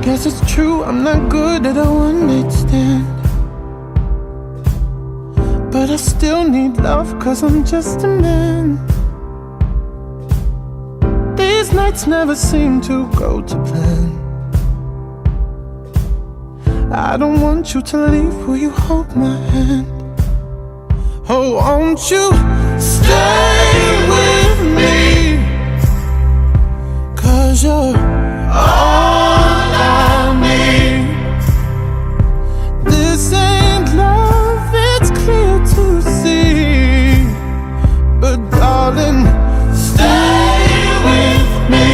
Guess it's true, I'm not good at a one-night stand, but I still need love, cause I'm just a man. These nights never seem to go to plan. I don't want you to leave, will you hold my hand? Oh, won't you stay with me? Cause you're all I need. This ain't love, it's clear to see, but darling, stay with me.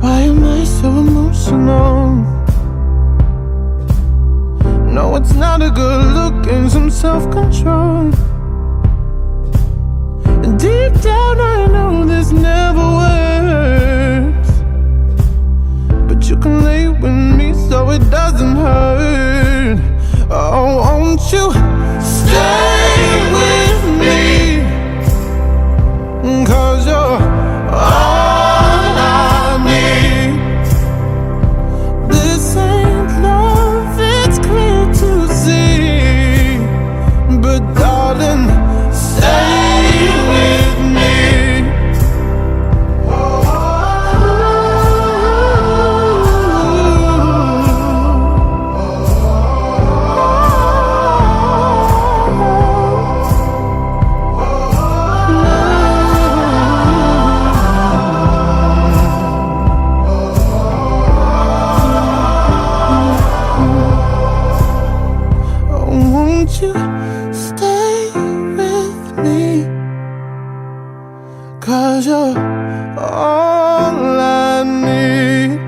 Why am I so emotional? No, it's not a good look and some self-control. And deep down I know this never works, but you can lay with me so it doesn't hurt. Oh, won't you stay with me? Cause you're all I need. This ain't love, it's clear to see, but darling, stay with me. Won't you stay with me? Cause you're all I need.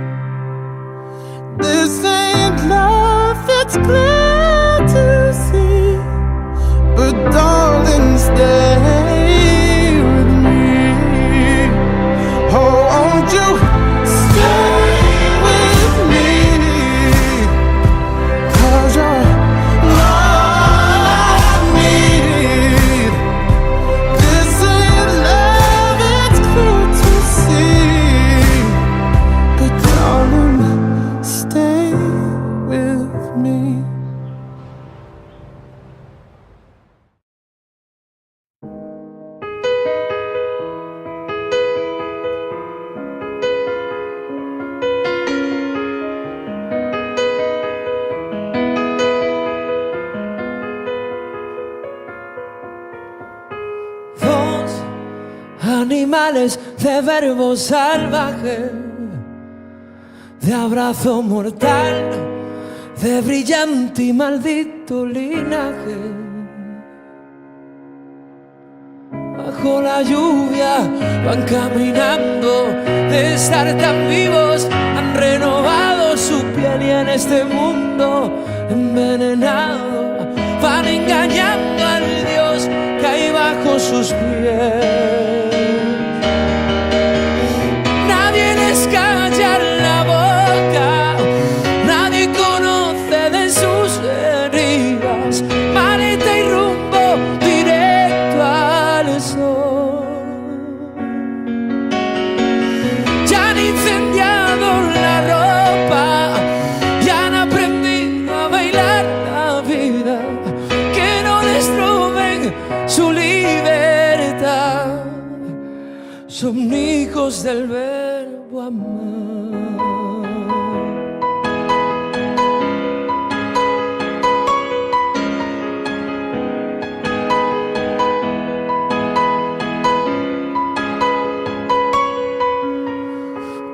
This ain't love, it's clear to see, but darling, stay with me. Oh, won't you stay with me? Cause you're animales de verbo salvaje, de abrazo mortal, de brillante y maldito linaje. Bajo la lluvia van caminando, de estar tan vivos han renovado su piel, y en este mundo envenenado van engañando al Dios que hay bajo sus pies. Nadie les calla la boca, nadie conoce de sus heridas, maleta y rumbo directo al sol. Ya han incendiado la ropa, ya han aprendido a bailar la vida, que no les roben su libertad. Son hijos del verbo amar.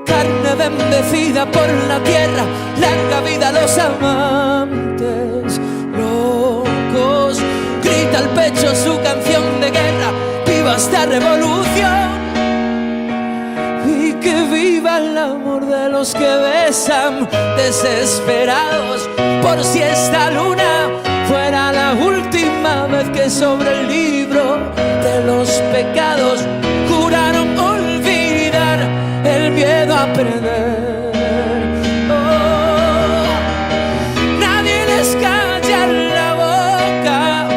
Carne bendecida por la tierra, larga vida a los amantes locos. Grita al pecho su canción de guerra, viva esta revolución. Y que viva el amor de los que besan desesperados, por si esta luna fuera la última vez que sobre el libro de los pecados juraron olvidar el miedo a perder. Oh, nadie les calla la boca,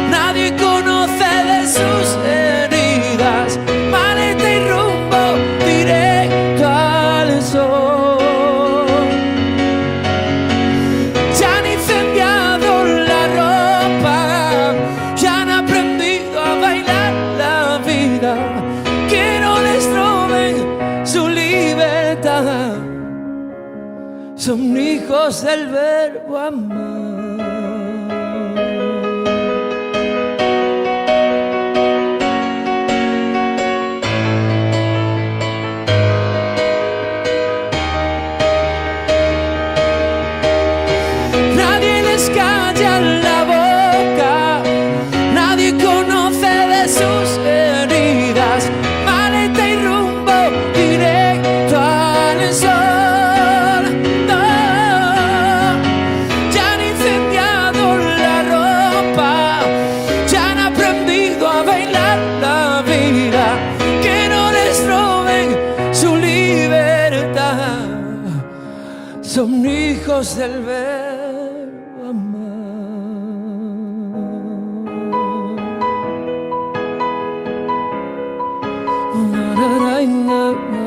nadie conoce de sus heridas, maleta y rumbo directo son hijos del verbo amar. Nadie les calla la boca, nadie conoce de sus heridas. Maleta y rumbo directo al sol. No, ya han incendiado la ropa, ya han aprendido a bailar la vida. Que no les roben su libertad, son hijos del verbo amar. Na, na, na, na, na.